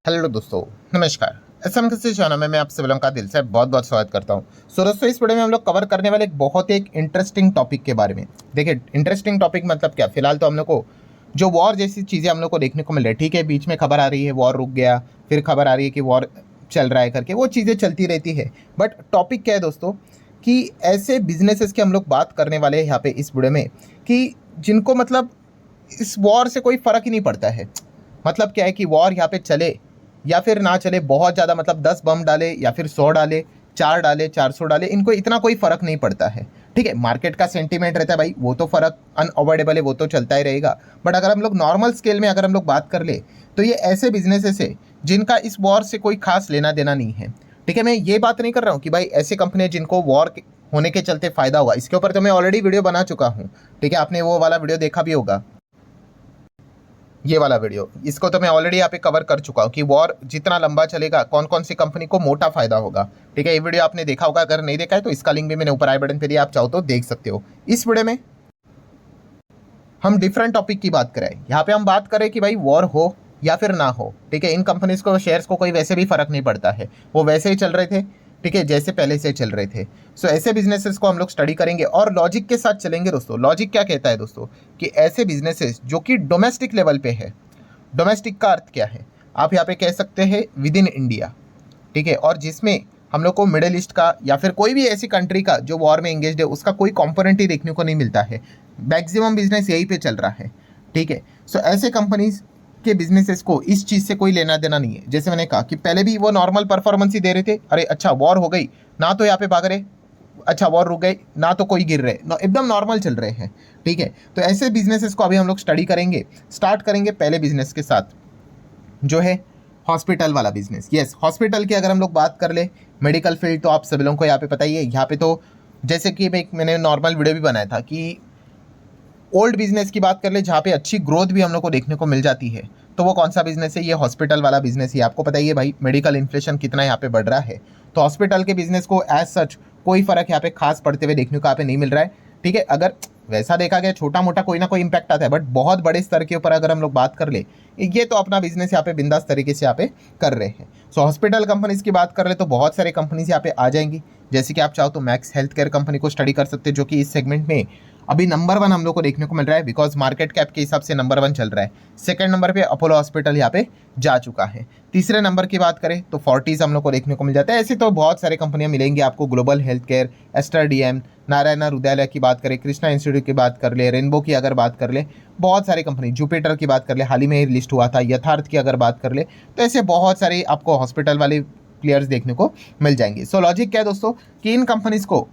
Hello दोस्तों, नमस्कार। SM किसी चैनल में मैं आप सभी लोगों का दिल से बहुत बहुत स्वागत करता हूं। सो दोस्तों, इस वीडियो में हम लोग कवर करने वाले एक बहुत ही इंटरेस्टिंग टॉपिक के बारे में। देखिए, इंटरेस्टिंग टॉपिक मतलब क्या, फिलहाल तो हम लोग को जो वॉर जैसी चीज़ें हम लोग को देखने को मिल रही है। ठीक है, बीच में खबर आ रही है वॉर रुक गया, फिर खबर आ रही है कि वॉर चल रहा है करके, वो चीज़ें चलती रहती है। बट टॉपिक क्या है दोस्तों, कि ऐसे बिजनेसेस की हम लोग बात करने वाले हैं यहाँ पे इस वीडियो में, कि जिनको मतलब इस वॉर से कोई फर्क ही नहीं पड़ता है। मतलब क्या है कि वॉर यहाँ पे चले या फिर ना चले, बहुत ज़्यादा मतलब 10 बम डाले या फिर 100 डाले, 4 डाले, 400 डाले, इनको इतना कोई फ़र्क नहीं पड़ता है। ठीक है, मार्केट का सेंटीमेंट रहता है भाई, वो तो फ़र्क अनअवॉइडेबल है, वो तो चलता ही रहेगा। बट अगर हम लोग नॉर्मल स्केल में अगर हम लोग बात कर ले, तो ये ऐसे बिजनेसेस है जिनका इस वॉर से कोई खास लेना देना नहीं है। ठीक है, मैं ये बात नहीं कर रहा हूँ कि भाई ऐसे कंपनी जिनको वॉर होने के चलते फ़ायदा हुआ, इसके ऊपर तो मैं ऑलरेडी वीडियो बना चुका हूँ। ठीक है, आपने वो वाला वीडियो देखा भी होगा, ये वाला वीडियो, इसको तो मैं ऑलरेडी यहाँ पे कवर कर चुका हूँ कि वॉर जितना लंबा चलेगा कौन कौन सी कंपनी को मोटा फायदा होगा। ठीक है, ये वीडियो आपने देखा होगा, अगर नहीं देखा है तो इसका लिंक भी मैंने ऊपर आई बटन पे दिया, आप चाहो तो देख सकते हो। इस वीडियो में हम डिफरेंट टॉपिक की बात करें। यहाँ पे हम बात करें कि भाई वॉर हो या फिर ना हो, ठीक है, इन कंपनीज को, शेयर्स को कोई वैसे भी फर्क नहीं पड़ता है, वो वैसे ही चल रहे थे। ठीक है, जैसे पहले से चल रहे थे। सो ऐसे बिजनेसेस को हम लोग स्टडी करेंगे और लॉजिक के साथ चलेंगे दोस्तों। लॉजिक क्या कहता है दोस्तों, कि ऐसे बिजनेसेस जो कि डोमेस्टिक लेवल पे है, डोमेस्टिक का अर्थ क्या है, आप यहाँ पे कह सकते हैं विद इन इंडिया। ठीक है, और जिसमें हम लोग को मिडिल ईस्ट का या फिर कोई भी ऐसी कंट्री का जो वॉर में एंगेज है उसका कोई कंपोनेंट ही देखने को नहीं मिलता है। मैक्सिमम बिजनेस यहीं पे चल रहा है। ठीक है, सो ऐसे कंपनीज के बिजनेसेस को इस चीज़ से कोई लेना देना नहीं है। जैसे मैंने कहा कि पहले भी वो नॉर्मल परफॉर्मेंस ही दे रहे थे, अरे अच्छा वॉर हो गई ना तो यहाँ पे भाग रहे, अच्छा वॉर रुक गई ना तो कोई गिर रहे, एकदम नॉर्मल चल रहे हैं। ठीक है, तो ऐसे बिजनेसेस को अभी हम लोग स्टडी करेंगे। स्टार्ट करेंगे पहले बिजनेस के साथ, जो है हॉस्पिटल वाला बिजनेस। यस, हॉस्पिटल की अगर हम लोग बात कर ले, मेडिकल फील्ड तो आप सभी लोगों को यहाँ पे पता ही है। यहाँ पे तो जैसे कि मैंने नॉर्मल वीडियो भी बनाया था कि ओल्ड बिजनेस की बात कर ले जहाँ पे अच्छी ग्रोथ भी हम लोग को देखने को मिल जाती है, तो वो कौन सा बिजनेस है, ये हॉस्पिटल वाला बिजनेस ही। आपको पता ही है भाई, मेडिकल इन्फ्लेशन कितना यहाँ पे बढ़ रहा है, तो हॉस्पिटल के बिजनेस को एज सच कोई फर्क यहाँ पे खास पड़ते हुए देखने को यहाँ पे नहीं मिल रहा है। ठीक है, अगर वैसा देखा गया छोटा मोटा कोई ना कोई इंपैक्ट आता है, बट बहुत बड़े स्तर के ऊपर अगर हम लोग बात कर ले, ये तो अपना बिजनेस यहाँ पे बिंदास तरीके से यहाँ पे कर रहे हैं। सो हॉस्पिटल कंपनीज की बात कर ले तो बहुत सारे कंपनीज यहाँ पे आ जाएंगी। जैसे कि आप चाहो तो मैक्स हेल्थ केयर कंपनी को स्टडी कर सकते हैं, जो कि इस सेगमेंट में अभी नंबर 1 हम लोग को देखने को मिल रहा है, बिकॉज मार्केट कैप के हिसाब से नंबर 1 चल रहा है। सेकंड नंबर पे अपोलो हॉस्पिटल यहाँ पे जा चुका है। तीसरे नंबर की बात करें तो फोर्टिस हम लोग को देखने को मिल जाता है। ऐसे तो बहुत सारे कंपनियां मिलेंगी आपको, global health care, Aster DM, Narayan Hrudayalaya की बात करें, कृष्णा इंस्टीट्यूट की बात कर ले, रेनबो की अगर बात कर ले, बहुत सारी कंपनी, जुपिटर की बात कर ले, हाल ही में लिस्ट हुआ था, यथार्थ की अगर बात कर ले, तो ऐसे बहुत सारे आपको हॉस्पिटल वाले प्लेयर्स देखने को मिल जाएंगे। सो लॉजिक क्या है दोस्तों, कि इन कंपनीज को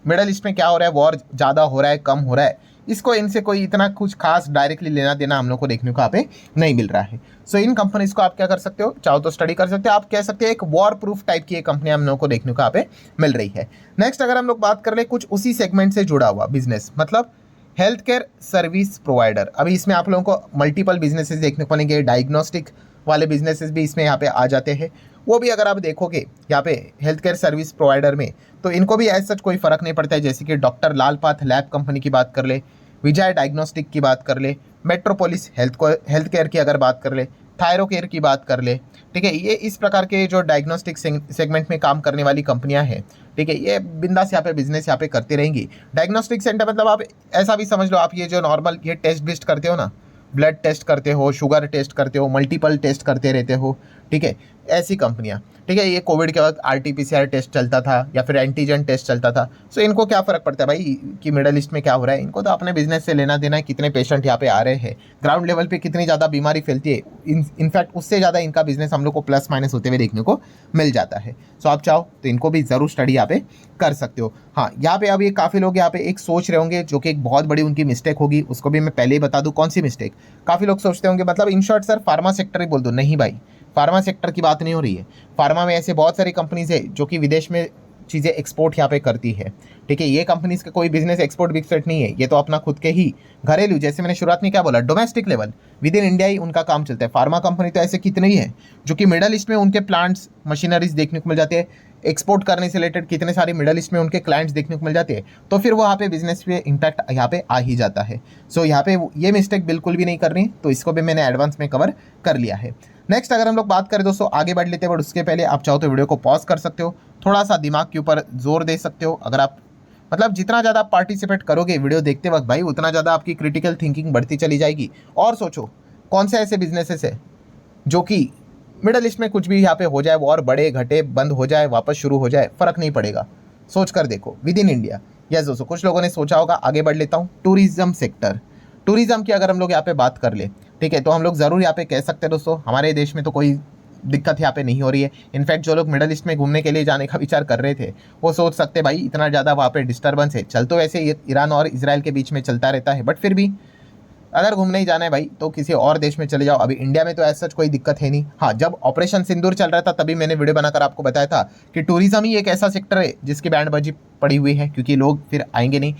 मिडल ईस्ट में क्या हो रहा है, वॉर ज़्यादा हो रहा है, कम हो रहा है, इसको इनसे कोई इतना कुछ खास डायरेक्टली लेना देना हम लोग को देखने को यहाँ पे नहीं मिल रहा है। सो इन कंपनीज को आप क्या कर सकते हो, चाहो तो स्टडी कर सकते हो। आप कह सकते हैं एक वॉर प्रूफ टाइप की एक कंपनी हम लोग को देखने को यहाँ पे मिल रही है। नेक्स्ट अगर हम लोग बात कर ले कुछ उसी सेगमेंट से जुड़ा हुआ बिजनेस, मतलब हेल्थ केयर सर्विस प्रोवाइडर। अभी इसमें आप लोगों को मल्टीपल बिजनेसेस देखने को मिलेंगे, डायग्नोस्टिक वाले बिजनेसेस भी इसमें यहाँ पे आ जाते हैं। वो भी अगर आप देखोगे यहाँ पे हेल्थ केयर सर्विस प्रोवाइडर में, तो इनको भी एज सच कोई फर्क नहीं पड़ता है। जैसे कि डॉक्टर लाल पाथ लैब कंपनी की बात कर ले, विजय डायग्नोस्टिक की बात कर ले, मेट्रोपोलिस हेल्थ केयर की अगर बात कर ले, थायरो केयर की बात कर ले। ठीक है, ये इस प्रकार के जो डायग्नोस्टिक सेगमेंट में काम करने वाली कंपनियां हैं, ठीक है, ये बिंदास यहाँ पे बिजनेस यहाँ पे करती रहेंगी। डायग्नोस्टिक सेंटर मतलब आप ऐसा भी समझ लो, आप ये जो नॉर्मल ये टेस्ट बिस्ट करते हो ना, ब्लड टेस्ट करते हो, शुगर टेस्ट करते हो, मल्टीपल टेस्ट करते रहते हो। ठीक है, ऐसी कंपनियां। ठीक है, ये कोविड के वक्त आरटीपीसीआर टेस्ट चलता था या फिर एंटीजन टेस्ट चलता था। सो इनको क्या फ़र्क पड़ता है भाई कि मिडल ईस्ट में क्या हो रहा है, इनको तो अपने बिजनेस से लेना देना है, कितने पेशेंट यहाँ पे आ रहे हैं, ग्राउंड लेवल पे कितनी ज़्यादा बीमारी फैलती है। इनफैक्ट उससे ज़्यादा इनका बिजनेस हम लोग को प्लस माइनस होते हुए देखने को मिल जाता है। सो आप चाहो तो इनको भी ज़रूर स्टडी यहाँ पे कर सकते हो। हाँ, यहाँ पे अभी काफ़ी लोग यहाँ पे एक सोच रहे होंगे, जो कि एक बहुत बड़ी उनकी मिस्टेक होगी, उसको भी मैं पहले ही बता दूँ कौन सी मिस्टेक। काफ़ी लोग सोचते होंगे मतलब in short sir pharma sector ही बोल दो। नहीं भाई, फार्मा सेक्टर की बात नहीं हो रही है। फार्मा में ऐसे बहुत सारी कंपनीज है जो कि विदेश में चीज़ें एक्सपोर्ट यहाँ पे करती है। ठीक है, ये कंपनीज का कोई बिजनेस एक्सपोर्ट बिक्सपोर्ट नहीं है, ये तो अपना खुद के ही घरेलू, जैसे मैंने शुरुआत में क्या बोला, domestic level within India ही उनका काम चलता है। फार्मा कंपनी तो ऐसे कितने ही है जो कि मिडल ईस्ट में उनके प्लांट्स मशीनरीज देखने को मिल जाते हैं। एक्सपोर्ट करने से रिलेटेड कितने सारे मिडल ईस्ट में उनके क्लाइंट्स देखने को मिल जाते हैं, तो फिर वो यहाँ पे बिजनेस पे इम्पैक्ट यहाँ पे आ ही जाता है। सो यहाँ पे ये मिस्टेक बिल्कुल भी नहीं करनी, तो इसको भी मैंने एडवांस में कवर कर लिया है। नेक्स्ट अगर हम लोग बात करें दोस्तों, आगे बढ़ लेते हैं, बट उसके पहले आप चाहो तो वीडियो को पॉज कर सकते हो, थोड़ा सा दिमाग के ऊपर जोर दे सकते हो। अगर आप मतलब जितना ज़्यादा आप पार्टिसिपेट करोगे वीडियो देखते वक्त भाई, उतना ज़्यादा आपकी क्रिटिकल थिंकिंग बढ़ती चली जाएगी। और सोचो कौन से ऐसे बिजनेसेस है जो कि मिडल ईस्ट में कुछ भी यहाँ पे हो जाए, वॉर बढ़े घटे बंद हो जाए वापस शुरू हो जाए, फर्क नहीं पड़ेगा। सोच कर देखो विद इन इंडिया। यस दोस्तों, कुछ लोगों ने सोचा होगा। आगे बढ़ लेता हूँ, टूरिज्म सेक्टर। टूरिज्म की अगर हम लोग यहाँ पे बात कर ले, ठीक है, तो हम लोग ज़रूर यहाँ पे कह सकते हैं दोस्तों, हमारे देश में तो कोई दिक्कत यहाँ पे नहीं हो रही है। इनफैक्ट जो लोग मिडल ईस्ट में घूमने के लिए जाने का विचार कर रहे थे, वो सोच सकते भाई इतना ज़्यादा वहाँ पे डिस्टर्बेंस है, चल तो वैसे ईरान और इजराइल के बीच में चलता रहता है, बट फिर भी अगर घूमने ही जाना है भाई तो किसी और देश में चले जाओ। अभी इंडिया में तो ऐसा कोई दिक्कत है नहीं। हाँ, जब ऑपरेशन सिंदूर चल रहा था तभी मैंने वीडियो बनाकर आपको बताया था कि टूरिज्म ही एक ऐसा सेक्टर है जिसकी बैंडबाजी पड़ी हुई है, क्योंकि लोग फिर आएंगे नहीं।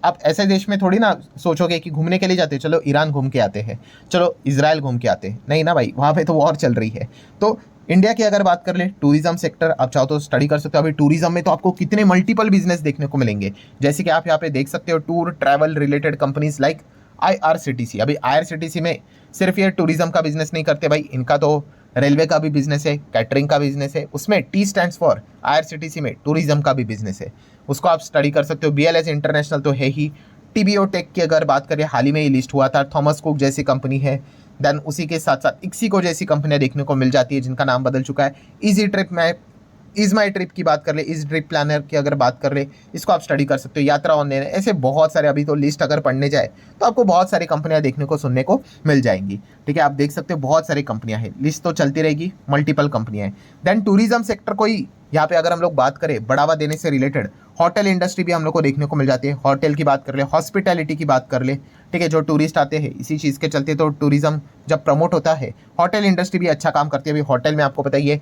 आप ऐसे देश में थोड़ी ना सोचोगे कि घूमने के लिए जाते, चलो ईरान घूम के आते हैं, चलो इजराइल घूम के आते हैं, नहीं ना भाई, वहाँ पे तो वॉर चल रही है। तो इंडिया की अगर बात कर ले, टूरिज्म सेक्टर आप चाहो तो स्टडी कर सकते हो। अभी टूरिज्म में तो आपको कितने मल्टीपल बिजनेस देखने को मिलेंगे, जैसे कि आप यहाँ पे देख सकते हो tour travel related companies like IRCTC। अभी IRCTC में सिर्फ ये टूरिज्म का बिजनेस नहीं करते भाई, इनका तो रेलवे का भी बिजनेस है, कैटरिंग का बिजनेस है, उसमें T स्टैंड्स फॉर IRCTC में टूरिज्म का भी बिजनेस है, उसको आप स्टडी कर सकते हो। BLS इंटरनेशनल तो है ही। TBO टेक की अगर बात करें, हाल ही में ही लिस्ट हुआ था, थॉमस कुक जैसी कंपनी है। देन उसी के साथ साथ इक्सिको जैसी कंपनियां देखने को मिल जाती है जिनका नाम बदल चुका है। Easy trip map, is my trip की बात कर ले, इज ट्रिप प्लानर की अगर बात कर ले, इसको आप स्टडी कर सकते हो। यात्रा ऑनलाइन, ऐसे बहुत सारे, अभी तो लिस्ट अगर पढ़ने जाए तो आपको बहुत सारी कंपनियां देखने को सुनने को मिल जाएंगी। ठीक है, आप देख सकते हो बहुत सारी कंपनियां हैं, लिस्ट तो चलती रहेगी, मल्टीपल कंपनियां हैं। देन टूरिज्म सेक्टर को ही यहाँ पे अगर हम लोग बात करें बढ़ावा देने से रिलेटेड, होटल इंडस्ट्री भी हम लोग को देखने को मिल जाती है। होटल की बात कर ले, हॉस्पिटैलिटी की बात कर ले, ठीक है, जो टूरिस्ट आते हैं इसी चीज़ के चलते तो टूरिज्म जब प्रमोट होता है, होटल इंडस्ट्री भी अच्छा काम करती है। अभी होटल में आपको पता ही है,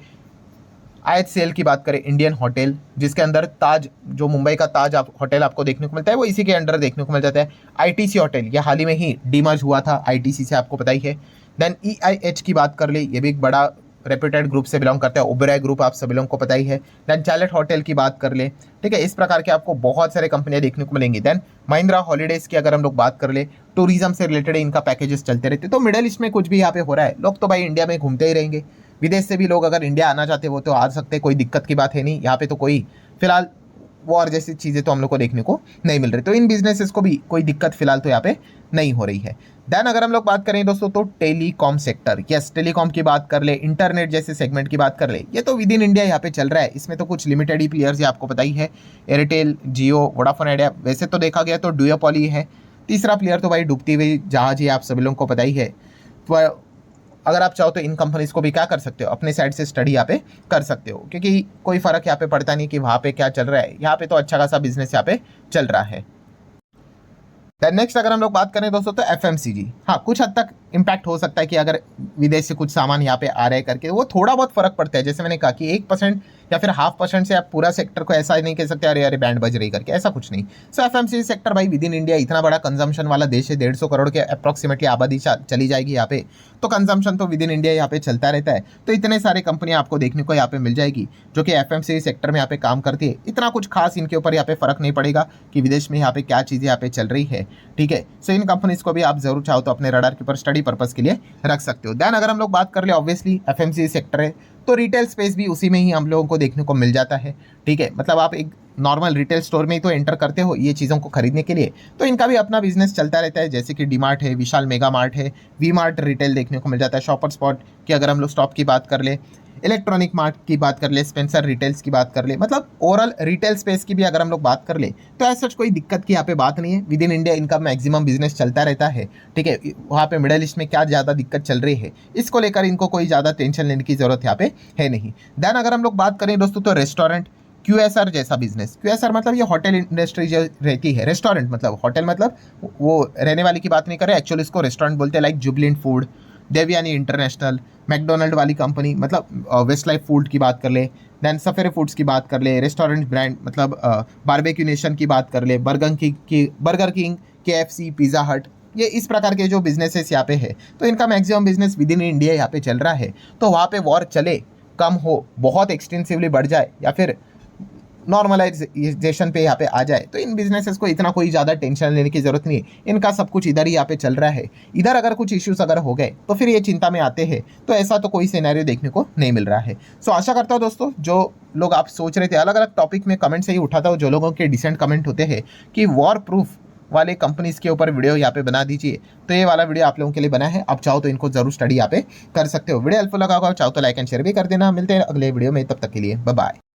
IHCL की बात करें, इंडियन होटल, जिसके अंदर ताज, जो मुंबई का ताज आप होटल आपको देखने को मिलता है, वो इसी के अंडर देखने को मिल जाता है। ITC होटल, ये हाल ही में ही डीमर्ज हुआ था ITC से, आपको पता ही है। देन EIH की बात कर ले, ये भी एक बड़ा रेप्यूटेड ग्रुप से बिलोंग करता है, ओबेरॉय ग्रुप आप सभी लोगों को पता ही है। देन चैलेट होटल की बात कर ले, ठीक है, इस प्रकार के आपको बहुत सारे कंपनियां देखने को मिलेंगी। देन महिंद्रा हॉलीडेज की अगर हम लोग बात कर ले, टूरिज्म से रिलेटेड इनका पैकेजेस चलते रहते। तो मिडिल ईस्ट में कुछ भी यहाँ पे हो रहा है, लोग तो भाई इंडिया में घूमते ही रहेंगे। विदेश से भी लोग अगर इंडिया आना चाहते हो तो आ सकते हैं, कोई दिक्कत की बात है नहीं। यहाँ पे तो कोई फिलहाल वॉर जैसी चीज़ें तो हम लोग को देखने को नहीं मिल रही, तो इन बिजनेसेस को भी कोई दिक्कत फिलहाल तो यहाँ पे नहीं हो रही है। देन अगर हम लोग बात करें दोस्तों तो टेलीकॉम सेक्टर, यस, टेलीकॉम की बात कर ले, इंटरनेट जैसे सेगमेंट की बात कर ले, ये तो विद इन इंडिया यहाँ पे चल रहा है। इसमें तो कुछ लिमिटेड ही प्लेयर्स है, आपको पता ही है, एयरटेल, जियो, वोडाफोन आइडिया। वैसे तो देखा गया तो डुओपोली है, तीसरा प्लेयर तो भाई डूबती हुई जहाज ही, आप सभी लोगों को पता ही है। तो अगर आप चाहो तो इन कंपनीज को भी क्या कर सकते हो, अपने साइड से स्टडी यहाँ पे कर सकते हो, क्योंकि कोई फर्क यहाँ पे पड़ता नहीं कि वहाँ पे क्या चल रहा है, यहाँ पे तो अच्छा खासा बिजनेस यहाँ पे चल रहा है। नेक्स्ट अगर हम लोग बात करें दोस्तों तो FMCG, हाँ, कुछ हद तक इम्पैक्ट हो सकता है कि अगर विदेश से कुछ सामान यहाँ पे आ रहे करके, वो थोड़ा बहुत फर्क पड़ता है। जैसे मैंने कहा कि 1% या फिर 0.5% से आप पूरा सेक्टर को ऐसा नहीं कह सकते अरे अरे बैंड बज रही करके, ऐसा कुछ नहीं। सो FMCG सेक्टर भाई विद इन इंडिया इतना बड़ा कंजम्पशन वाला देश है, 150 करोड़ के अप्रॉक्सीमेटली आबादी चली जाएगी यहाँ पे, तो कंजम्पशन तो विद इन इंडिया यहाँ पे चलता रहता है। तो इतने सारे कंपनियां आपको देखने को यहाँ पे मिल जाएगी जो कि FMCG सेक्टर में यहाँ पे काम करती है। इतना कुछ खास इनके ऊपर यहाँ पे फर्क नहीं पड़ेगा कि विदेश में यहाँ पे क्या चीज़ें यहाँ पे चल रही है, ठीक है। सो इन कंपनीज को भी आप जरूर चाहो तो अपने रडार के ऊपर स्टडी पर्पज के लिए रख सकते हो। देन अगर हम लोग बात कर ले, ऑब्वियसली FMCG सेक्टर है तो रिटेल स्पेस भी उसी में ही हम लोगों को देखने को मिल जाता है, ठीक है। मतलब आप एक नॉर्मल रिटेल स्टोर में ही तो एंटर करते हो ये चीज़ों को खरीदने के लिए, तो इनका भी अपना बिजनेस चलता रहता है। जैसे कि डीमार्ट है, विशाल मेगा मार्ट है, वी मार्ट रिटेल देखने को मिल जाता है, शॉपर स्पॉट की अगर हम लोग स्टॉप की बात कर ले, इलेक्ट्रॉनिक मार्ट की बात कर ले, स्पेंसर रिटेल्स की बात कर ले, मतलब ओवरऑल रिटेल स्पेस की भी अगर हम लोग बात कर ले तो ऐसा कोई दिक्कत की यहाँ पे बात नहीं है। विद इन इंडिया इनका मैक्सिमम बिजनेस चलता रहता है, ठीक है। वहाँ पे मिडिल ईस्ट में क्या ज़्यादा दिक्कत चल रही है, इसको लेकर इनको कोई ज़्यादा टेंशन लेने की जरूरत यहाँ पे है नहीं। देन अगर हम लोग बात करें दोस्तों तो रेस्टोरेंट, QSR जैसा बिजनेस, QSR मतलब ये होटल इंडस्ट्री जो रहती है, रेस्टोरेंट मतलब होटल, मतलब वो रहने वाली की बात नहीं कर रहे, एक्चुअली इसको रेस्टोरेंट बोलते हैं, like Jubilant Food, Devyani international, McDonald वाली कंपनी, मतलब वेस्ट लाइफ फूड की बात कर ले, दैन सफेरे फूड्स की बात कर ले, रेस्टोरेंट ब्रांड मतलब बारबेक्यू नेशन की बात कर ले, बर्गर किंग, KFC, पिज़्ज़ा हट, ये इस प्रकार के जो बिजनेसेस यहाँ पे है, तो इनका maximum business with in India यहाँ पे चल रहा है। तो वहाँ पे वॉर चले, कम हो, बहुत एक्सटेंसिवली बढ़ जाए, या फिर नॉर्मलाइजेशन पे यहाँ पे आ जाए तो इन बिजनेसेस को इतना कोई ज़्यादा टेंशन लेने की ज़रूरत नहीं है। इनका सब कुछ इधर ही यहाँ पे चल रहा है। इधर अगर कुछ इश्यूज अगर हो गए तो फिर ये चिंता में आते हैं, तो ऐसा तो कोई सिनेरियो देखने को नहीं मिल रहा है। सो आशा करता हूँ दोस्तों, जो लोग आप सोच रहे थे अलग अलग टॉपिक में कमेंट से ही उठाता हूँ, जो लोगों के डिसेंट कमेंट होते हैं कि वॉर प्रूफ वाले कंपनीज के ऊपर वीडियो यहाँ पे बना दीजिए, तो ये वाला वीडियो आप लोगों के लिए बना है। आप चाहो तो इनको जरूर स्टडी यहाँ पे कर सकते हो। वीडियो हेल्पफुल लगा होगा, चाहो तो लाइक एंड शेयर भी कर देना। मिलते हैं अगले वीडियो में, तब तक के लिए बाय बाय।